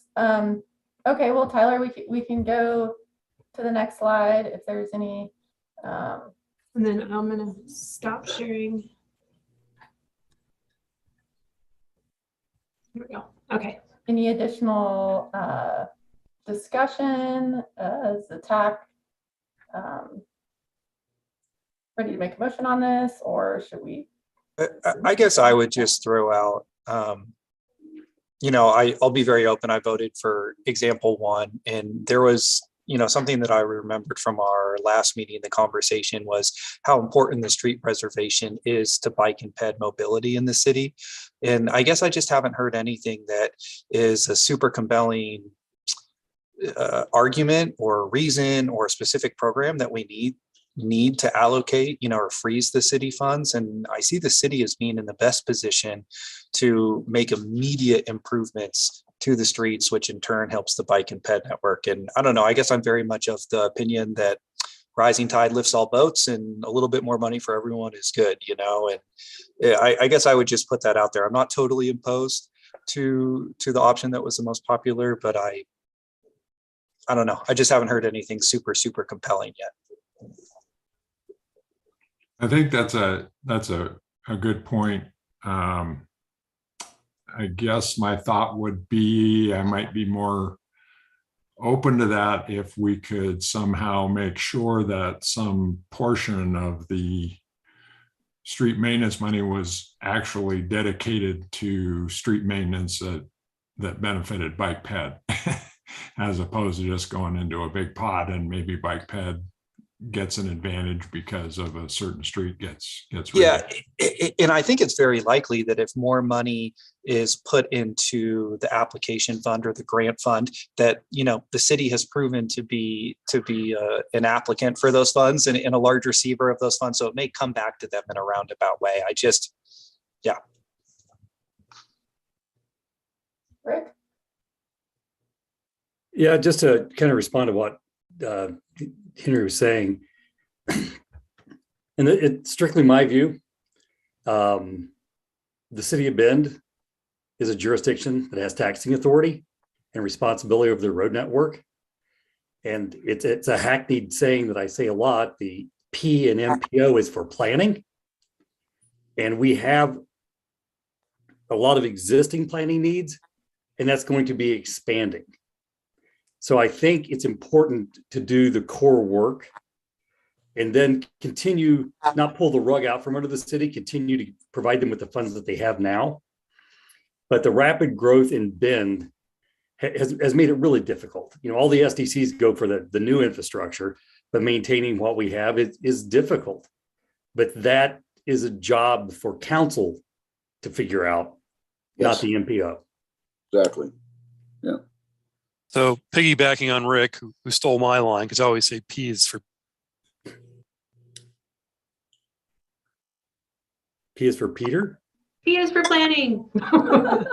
Okay, well, Tyler, we can go to the next slide if there's any. And then I'm going to stop sharing. Here we go. Okay. Any additional discussion? Is the TAC ready to make a motion on this, or should we? I guess I would just throw out, you know, I'll be very open. I voted for example 1, and there was, you know, something that I remembered from our last meeting, the conversation was how important the street preservation is to bike and ped mobility in the city. And I guess I just haven't heard anything that is a super compelling argument or reason or specific program that we need to allocate, you know, or freeze the city funds. And I see the city as being in the best position to make immediate improvements to the streets, which in turn helps the bike and ped network. And I don't know, I guess I'm very much of the opinion that rising tide lifts all boats, and a little bit more money for everyone is good, you know. And I guess I would just put that out there. I'm not totally opposed to the option that was the most popular, but I don't know. I just haven't heard anything super compelling yet. I think that's a good point. I guess my thought would be I might be more open to that if we could somehow make sure that some portion of the street maintenance money was actually dedicated to street maintenance that benefited bike ped, as opposed to just going into a big pot and maybe bike ped gets an advantage because of a certain street gets yeah. And I think it's very likely that if more money is put into the application fund or the grant fund, that, you know, the city has proven to be an applicant for those funds and a large receiver of those funds. So it may come back to them in a roundabout way. Yeah. Rick? Yeah, just to kind of respond to what Henry was saying, and it's strictly my view. The city of Bend is a jurisdiction that has taxing authority and responsibility over the road network. And it's a hackneyed saying that I say a lot. The P in MPO is for planning. And we have a lot of existing planning needs, and that's going to be expanding. So I think it's important to do the core work and then continue, not pull the rug out from under the city, continue to provide them with the funds that they have now. But the rapid growth in Bend has made it really difficult. You know, all the SDCs go for the new infrastructure, but maintaining what we have is difficult. But that is a job for council to figure out, Yes. not the MPO. Exactly. Yeah. So piggybacking on Rick, who stole my line, because I always say P is for P is for Peter. P is for planning. Oh,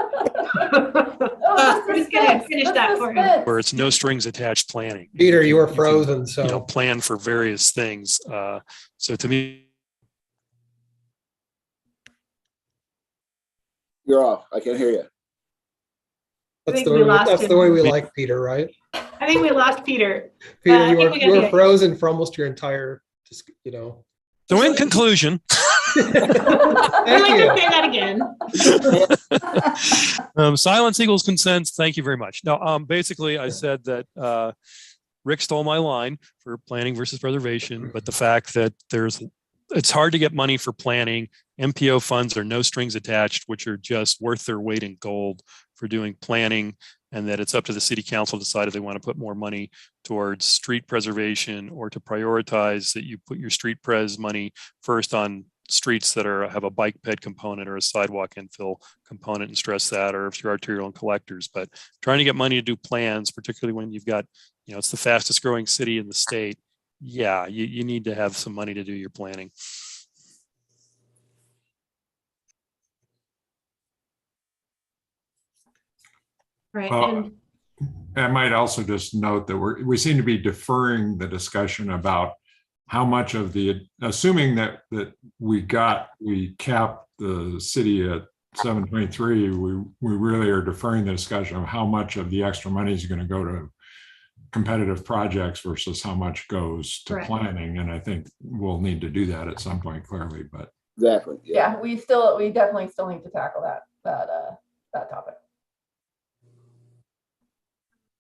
We're just gonna finish that for him. where it's no strings attached planning. Peter, you were can, frozen, so. plan for various things. So to me, You're off. I can hear you. I That's think the we way, lost that's him. the way we like Peter, right? I think we lost Peter. Peter, I you think were, we got you the were idea. frozen for almost your entire, so in conclusion, I'd Thank like you. to say that again. silence equals consent. Thank you very much. No, basically I said that Rick stole my line for planning versus preservation, but the fact that it's hard to get money for planning. MPO funds are no strings attached, which are just worth their weight in gold for doing planning, and that it's up to the city council to decide if they want to put more money towards street preservation or to prioritize that you put your street pres money first on streets that have a bike ped component or a sidewalk infill component and stress that, or if you're arterial and collectors. But trying to get money to do plans, particularly when you've got, it's the fastest growing city in the state. Yeah, you need to have some money to do your planning. Right. Well, I might also just note that we seem to be deferring the discussion about how much of assuming that we capped the city at 723, we really are deferring the discussion of how much of the extra money is going to go to competitive projects versus how much goes to Correct. planning. And I think we'll need to do that at some point, clearly, but. Exactly. Yeah, we definitely still need to tackle that topic.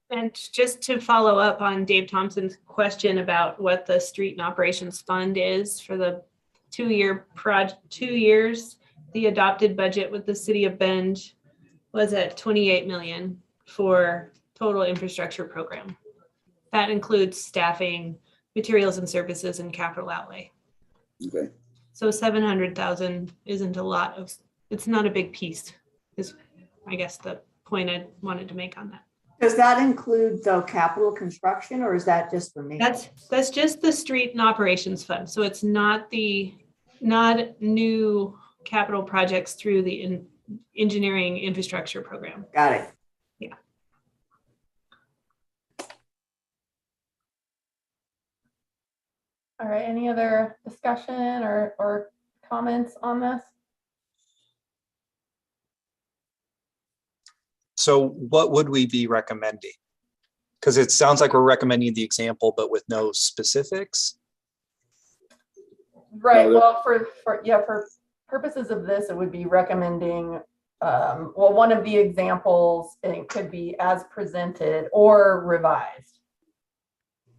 And just to follow up on Dave Thompson's question about what the street and operations fund is for the 2-year project, 2 years, the adopted budget with the city of Bend was at 28 million for total infrastructure program. That includes staffing, materials and services, and capital outlay. Okay. So 700,000 isn't a lot of, it's not a big piece, is I guess the point I wanted to make on that. Does that include the capital construction, or is that just for me? That's just the street and operations fund. So it's not new capital projects through the engineering infrastructure program. Got it. Yeah. All right, any other discussion or comments on this? So what would we be recommending? Because it sounds like we're recommending the example, but with no specifics. Right, well, for purposes of this, it would be recommending, one of the examples, it could be as presented or revised.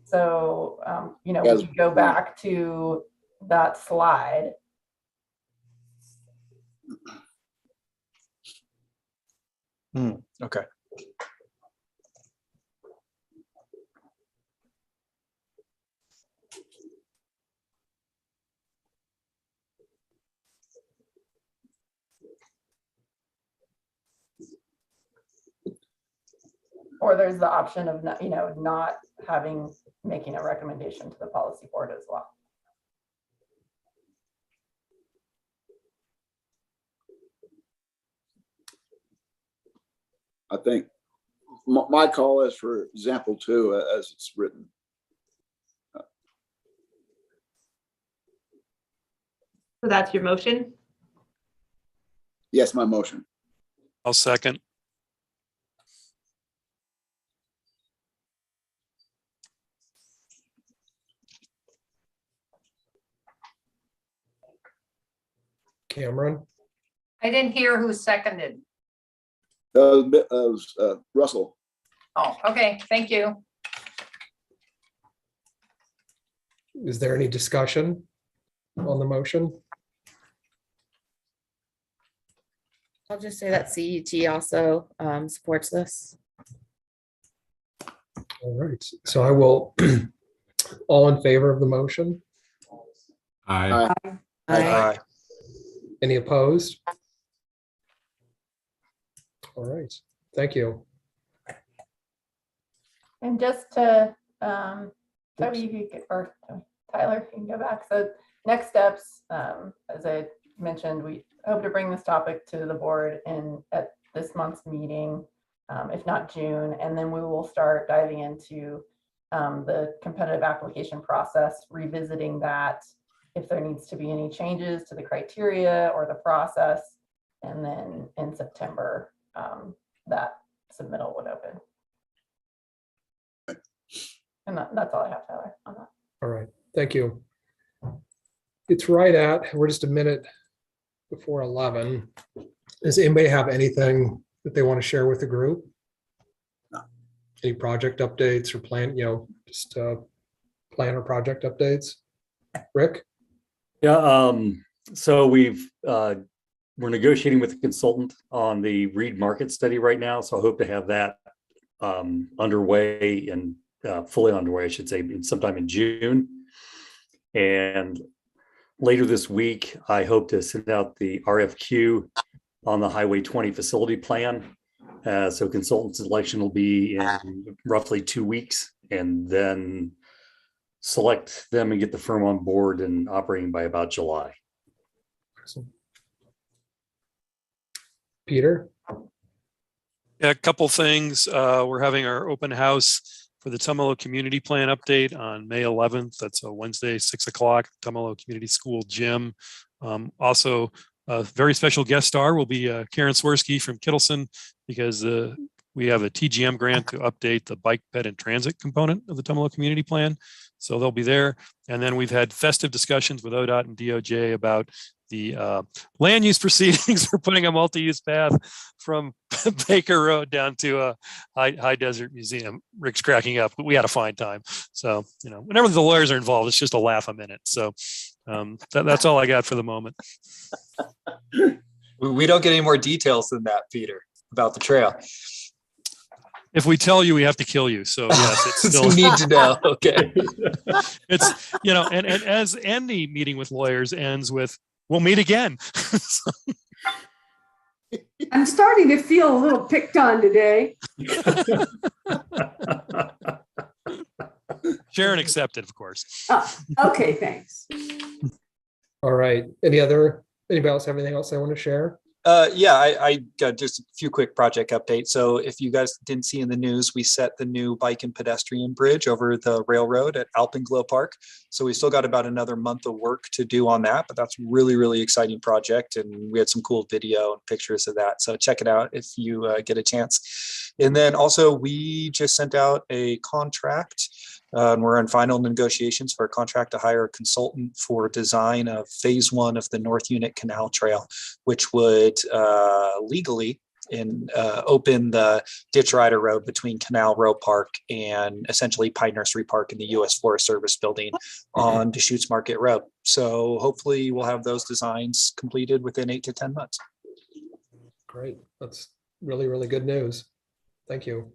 So, we could go back to that slide. Okay. Or there's the option of not, not making a recommendation to the policy board as well. I think my call is for example 2 as it's written. So that's your motion? Yes, my motion. I'll second. Cameron, I didn't hear who seconded. Russell. Oh, okay, thank you. is there any discussion on the motion? I'll just say that CET also supports this. All right, so I will, all in favor of the motion? I Aye. Any opposed? All right, thank you. And just to, Toby, you could get, or Tyler, you can go back. So next steps, as I mentioned, we hope to bring this topic to the board at this month's meeting, if not June, and then we will start diving into the competitive application process, revisiting that if there needs to be any changes to the criteria or the process, and then in September, that submittal would open. And that's all I have, Tyler, on that. All right, thank you. It's right at, we're just a minute before 11. Does anybody have anything that they want to share with the group? No. Any project updates or plan, just plan or project updates? Rick? Yeah, so we're negotiating with the consultant on the Reed market study right now. So I hope to have that underway and fully underway, I should say, sometime in June. And later this week, I hope to send out the RFQ on the Highway 20 facility plan. So consultant selection will be in roughly 2 weeks, and then select them and get the firm on board and operating by about July. Peter? Yeah, a couple things. We're having our open house for the Tumalo Community Plan update on May 11th. That's a Wednesday, 6 o'clock, Tumalo Community School Gym. Also, a very special guest star will be Karen Swirsky from Kittleson, because we have a TGM grant to update the bike, ped, and transit component of the Tumalo Community Plan. So they'll be there. And then we've had festive discussions with ODOT and DOJ about the land use proceedings for putting a multi-use path from Baker Road down to High Desert Museum. Rick's cracking up, but we had a fine time. So, whenever the lawyers are involved, it's just a laugh a minute. So that's all I got for the moment. We don't get any more details than that, Peter, about the trail. If we tell you, we have to kill you. So yes, it's still need to know. Okay. It's, and as any meeting with lawyers ends with, we'll meet again. I'm starting to feel a little picked on today. Sharon accepted, of course. Okay, thanks. All right. Anybody else have anything else they want to share? Yeah, I got just a few quick project updates. So if you guys didn't see in the news, we set the new bike and pedestrian bridge over the railroad at Alpenglow Park. So we still got about another month of work to do on that, but that's really, really exciting project. And we had some cool video and pictures of that. So check it out if you get a chance. And then also we just sent out a contract. We're in final negotiations for a contract to hire a consultant for design of phase 1 of the North Unit Canal Trail, which would legally open the Ditch Rider Road between Canal Row Park and essentially Pine Nursery Park in the U.S. Forest Service building on Deschutes Market Road. So hopefully we'll have those designs completed within 8 to 10 months. Great. That's really, really good news. Thank you.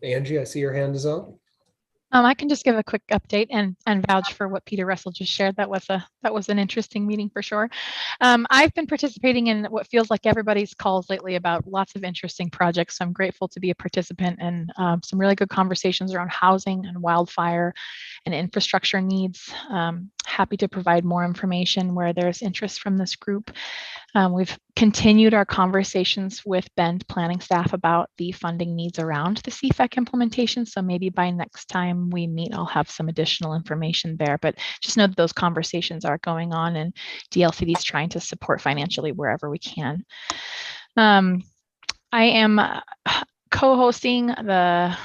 Angie, I see your hand is up. I can just give a quick update and vouch for what Peter Russell just shared. That was an interesting meeting for sure. I've been participating in what feels like everybody's calls lately about lots of interesting projects. So I'm grateful to be a participant in some really good conversations around housing and wildfire and infrastructure needs. Happy to provide more information where there's interest from this group. We've continued our conversations with Bend planning staff about the funding needs around the CFAC implementation. So maybe by next time we meet, I'll have some additional information there, but just know that those conversations are going on and DLCD is trying to support financially wherever we can. I am co-hosting the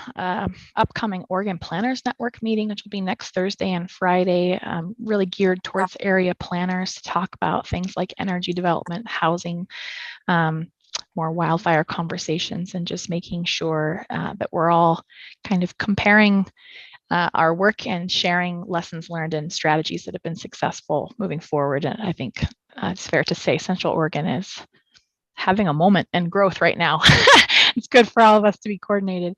upcoming Oregon Planners Network meeting, which will be next Thursday and Friday, really geared towards area planners to talk about things like energy development, housing, more wildfire conversations, and just making sure that we're all kind of comparing our work and sharing lessons learned and strategies that have been successful moving forward. And I think it's fair to say Central Oregon is having a moment and growth right now. It's good for all of us to be coordinated.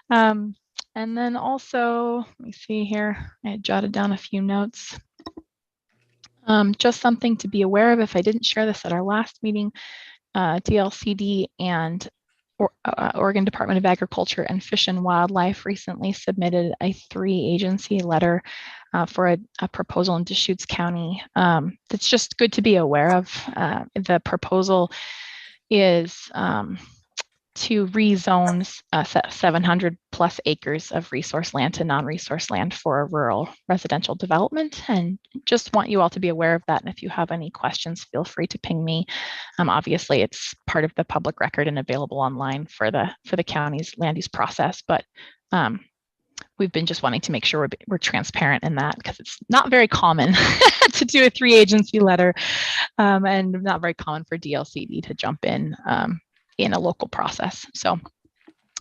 And then also, let me see here, I jotted down a few notes. Just something to be aware of if I didn't share this at our last meeting, DLCD and Oregon Department of Agriculture and Fish and Wildlife recently submitted a 3-agency letter for a proposal in Deschutes County. That's just good to be aware of. The proposal is to rezone 700 plus acres of resource land to non-resource land for a rural residential development. And just want you all to be aware of that. And if you have any questions, feel free to ping me. Obviously, it's part of the public record and available online for the county's land use process. But we've been just wanting to make sure we're transparent in that, because it's not very common to do a 3-agency letter, and not very common for DLCD to jump in a local process. So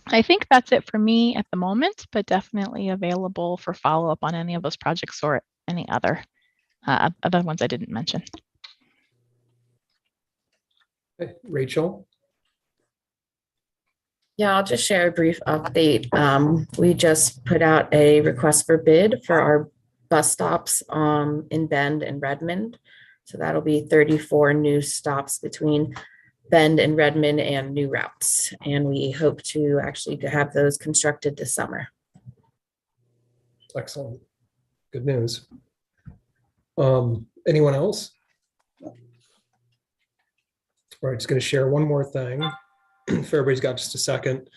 I think that's it for me at the moment, but definitely available for follow-up on any of those projects or any other ones I didn't mention. Okay, Rachel. Yeah, I'll just share a brief update. We just put out a request for bid for our bus stops in Bend and Redmond. So that'll be 34 new stops between Bend and Redmond and new routes. And we hope to actually have those constructed this summer. Excellent. Good news. Anyone else? All right, just going to share one more thing. If everybody's got just a second.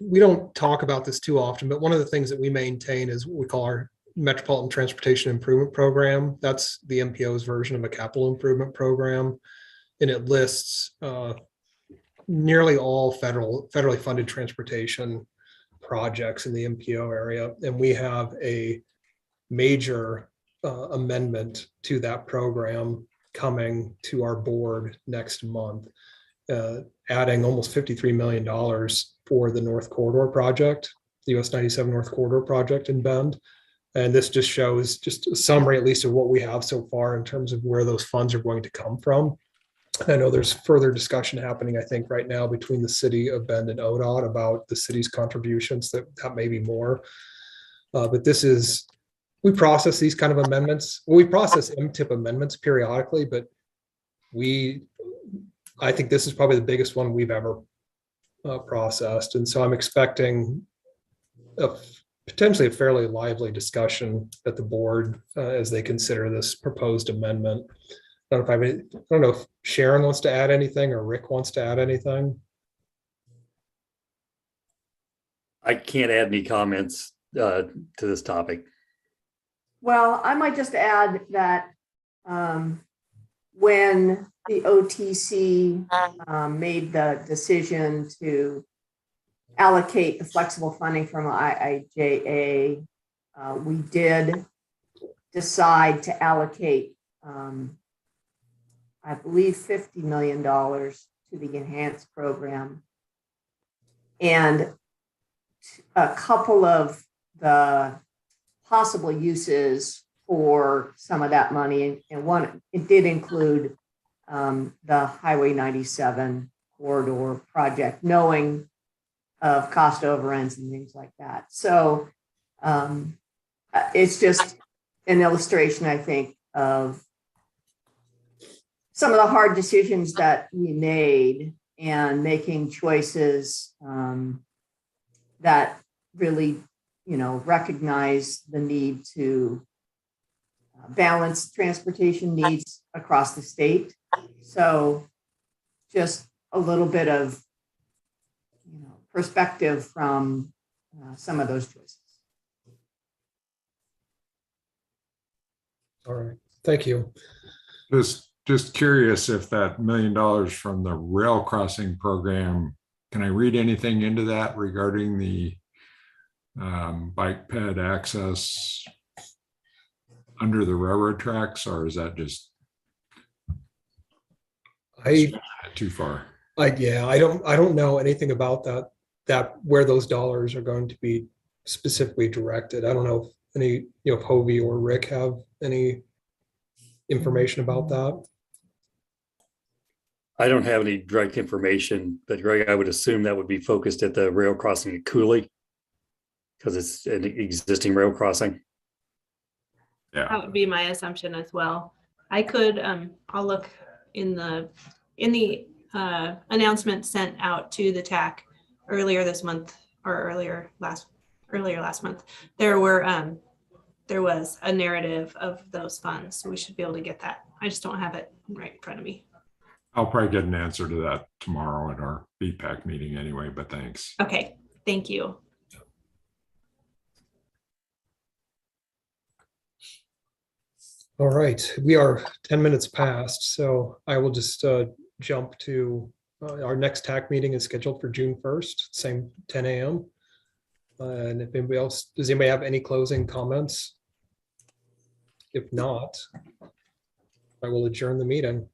We don't talk about this too often, but one of the things that we maintain is what we call our Metropolitan Transportation Improvement Program. That's the MPO's version of a capital improvement program. And it lists nearly all federally funded transportation projects in the MPO area. And we have a major amendment to that program coming to our board next month, adding almost $53 million for the North Corridor project, the US 97 North Corridor project in Bend. And this just shows just a summary, at least, of what we have so far in terms of where those funds are going to come from. I know there's further discussion happening, I think, right now between the city of Bend and ODOT about the city's contributions, that may be more. But this is, we process these kind of amendments. Well, we process MTIP amendments periodically, but I think this is probably the biggest one we've ever processed. And so I'm expecting potentially a fairly lively discussion at the board as they consider this proposed amendment. I don't know if Sharon wants to add anything or Rick wants to add anything. I can't add any comments to this topic. Well, I might just add that when the OTC made the decision to allocate the flexible funding from IIJA, we did decide to allocate, I believe, $50 million to the enhanced program. And a couple of the possible uses for some of that money, and one, it did include the Highway 97 corridor project, knowing of cost overruns and things like that. So it's just an illustration, I think, of some of the hard decisions that we made and making choices that really, recognize the need to balance transportation needs across the state. So just a little bit of perspective from some of those choices. All right, thank you. Just curious if that $1 million from the rail crossing program, can I read anything into that regarding the bike ped access under the railroad tracks, or is that just too far? Yeah, I don't know anything about that where those dollars are going to be specifically directed. I don't know if any, if Hovey or Rick have any information about that. I don't have any direct information, but Greg, I would assume that would be focused at the rail crossing at Cooley, because it's an existing rail crossing. Yeah, That would be my assumption as well. I could, I'll look in the announcement sent out to the TAC earlier this month or earlier last month. There was a narrative of those funds. So we should be able to get that. I just don't have it right in front of me. I'll probably get an answer to that tomorrow at our BPAC meeting anyway, but thanks. Okay, thank you. All right, we are 10 minutes past, so I will just jump to our next TAC meeting is scheduled for June 1st, same 10 a.m. And if anybody else, does anybody have any closing comments? If not, I will adjourn the meeting.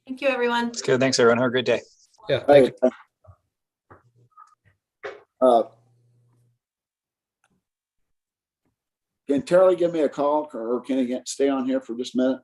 Thank you, everyone. It's good. Thanks, everyone. Have a great day. Yeah, thank you. Can Terry give me a call, or can he stay on here for just a minute?